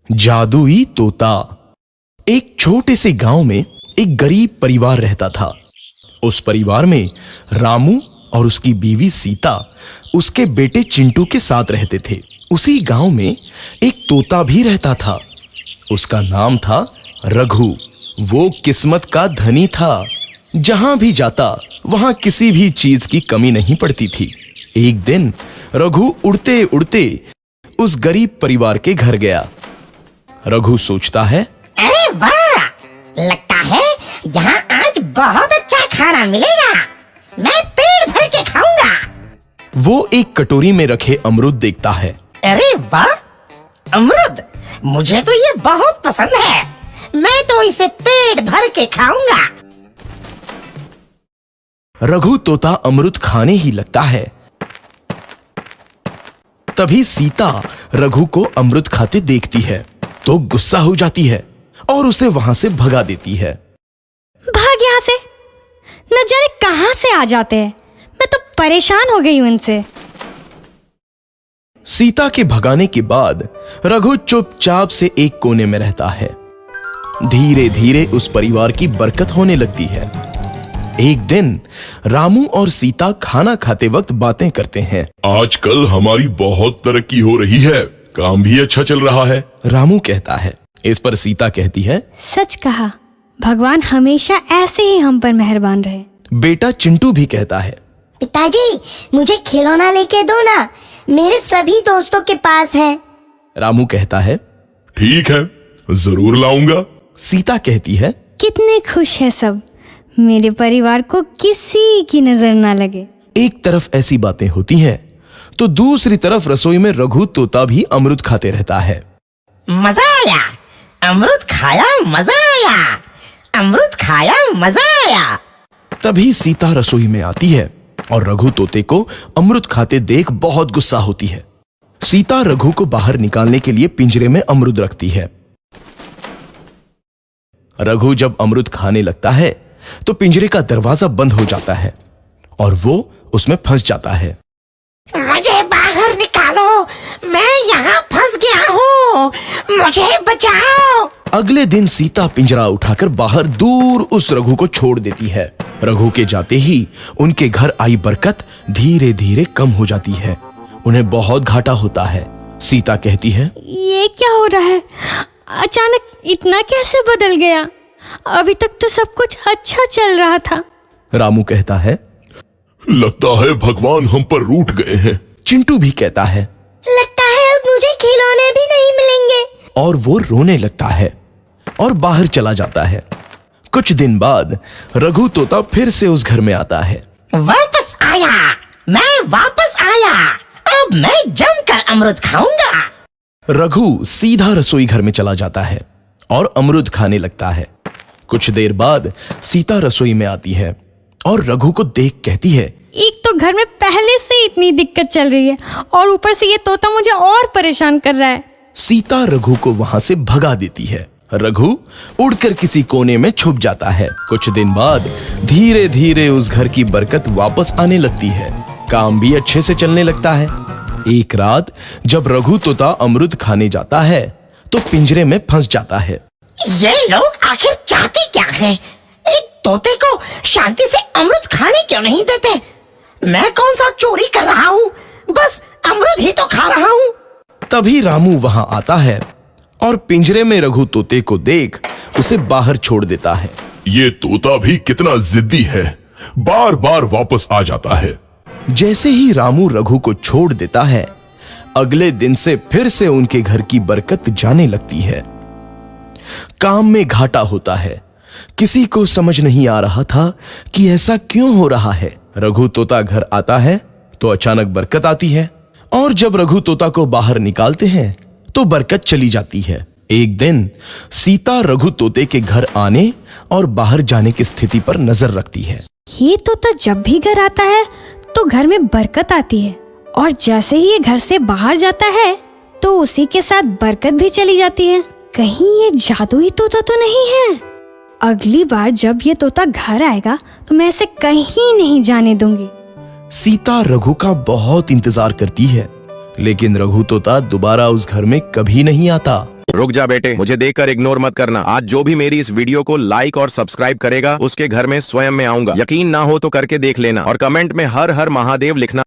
जादुई तोता। एक छोटे से गांव में एक गरीब परिवार रहता था। उस परिवार में रामू और उसकी बीवी सीता उसके बेटे चिंटू के साथ रहते थे। उसी गांव में एक तोता भी रहता था। उसका नाम था रघु। वो किस्मत का धनी था। जहां भी जाता वहां किसी भी चीज की कमी नहीं पड़ती थी। एक दिन रघु उड़ते उड़ते उस गरीब परिवार के घर गया। रघु सोचता है, अरे वाह, लगता है यहाँ आज बहुत अच्छा खाना मिलेगा। मैं पेट भर के खाऊंगा। वो एक कटोरी में रखे अमरूद देखता है। अरे वाह, अमरूद, मुझे तो ये बहुत पसंद है। मैं तो इसे पेट भर के खाऊंगा। रघु तोता अमरूद खाने ही लगता है। तभी सीता रघु को अमरूद खाते देखती है तो गुस्सा हो जाती है और उसे वहां से भगा देती है। भाग यहाँ से, न जाने कहां से आ जाते हैं। मैं तो परेशान हो गई हूं इनसे। सीता के भगाने के बाद रघु चुपचाप से एक कोने में रहता है। धीरे धीरे उस परिवार की बरकत होने लगती है। एक दिन रामू और सीता खाना खाते वक्त बातें करते हैं। आजकल हमारी बहुत तरक्की हो रही है, काम भी अच्छा चल रहा है। रामू कहता है। इस पर सीता कहती है, सच कहा, भगवान हमेशा ऐसे ही हम पर मेहरबान रहे। बेटा चिंटू भी कहता है, पिताजी, मुझे खिलौना लेके दो ना, मेरे सभी दोस्तों के पास है। रामू कहता है, ठीक है, जरूर लाऊंगा। सीता कहती है, कितने खुश है सब, मेरे परिवार को किसी की नजर ना लगे। एक तरफ ऐसी बातें होती हैं तो दूसरी तरफ रसोई में रघु तोता भी अमरूद खाते रहता है। मजा आया, अमरूद खाया, मजा आया, अमरूद खाया, मजा आया। तभी सीता रसोई में आती है और रघु तोते को अमरूद खाते देख बहुत गुस्सा होती है। सीता रघु को बाहर निकालने के लिए पिंजरे में अमरूद रखती है। रघु जब अमरूद खाने लगता है तो पिंजरे का दरवाजा बंद हो जाता है और वो उसमें फंस जाता है। मुझे बाहर निकालो, मैं यहाँ फंस गया हूँ, मुझे बचाओ। अगले दिन सीता पिंजरा उठाकर बाहर दूर उस रघु को छोड़ देती है। रघु के जाते ही उनके घर आई बरकत धीरे धीरे कम हो जाती है। उन्हें बहुत घाटा होता है। सीता कहती है, ये क्या हो रहा है, अचानक इतना कैसे बदल गया? अभी तक तो सब कुछ अच्छा चल रहा था। रामू कहता है, लगता है भगवान हम पर रूठ गए हैं। चिंटू भी कहता है, लगता है अब मुझे खिलौने भी नहीं मिलेंगे। और वो रोने लगता है और बाहर चला जाता है। कुछ दिन बाद रघु तोता फिर से उस घर में आता है। वापस आया, मैं वापस आया, अब मैं जमकर अमरूद खाऊंगा। रघु सीधा रसोई घर में चला जाता है और अमरूद खाने लगता है। कुछ देर बाद सीता रसोई में आती है और रघु को देख कहती है, एक तो घर में पहले से इतनी दिक्कत चल रही है और ऊपर से ये तोता मुझे और परेशान कर रहा है। सीता रघु को वहां से भगा देती है। रघु उड़कर किसी कोने में छुप जाता है। कुछ दिन बाद धीरे धीरे उस घर की बरकत वापस आने लगती है। काम भी अच्छे से चलने लगता है। एक रात जब रघु तोता अमरूद खाने जाता है तो पिंजरे में फंस जाता है। ये लोग आखिर चाहते क्या हैं? एक तोते को शांति से अमरूद खाने क्यों नहीं देते? मैं कौन सा चोरी कर रहा हूँ? बस अमरूद ही तो खा रहा हूँ। तभी रामू वहां आता है और पिंजरे में रघु तोते को देख उसे बाहर छोड़ देता है। ये तोता भी कितना जिद्दी है, बार बार वापस आ जाता है। जैसे ही रामू रघु को छोड़ देता है, अगले दिन से फिर से उनके घर की बरकत जाने लगती है। काम में घाटा होता है। किसी को समझ नहीं आ रहा था कि ऐसा क्यों हो रहा है। रघु तोता घर आता है तो अचानक बरकत आती है और जब रघु तोता को बाहर निकालते हैं तो बरकत चली जाती है। एक दिन सीता रघु तोते के घर आने और बाहर जाने की स्थिति पर नजर रखती है। ये तोता जब भी घर आता है तो घर में बरकत आती है और जैसे ही ये घर से बाहर जाता है तो उसी के साथ बरकत भी चली जाती है। कहीं ये जादुई तोता तो नहीं है? अगली बार जब ये तोता घर आएगा तो मैं इसे कहीं नहीं जाने दूंगी। सीता रघु का बहुत इंतजार करती है लेकिन रघु तोता दोबारा उस घर में कभी नहीं आता। रुक जा बेटे, मुझे देखकर इग्नोर मत करना। आज जो भी मेरी इस वीडियो को लाइक और सब्सक्राइब करेगा उसके घर में स्वयं मैं आऊंगा। यकीन ना हो तो करके देख लेना और कमेंट में हर हर महादेव लिखना।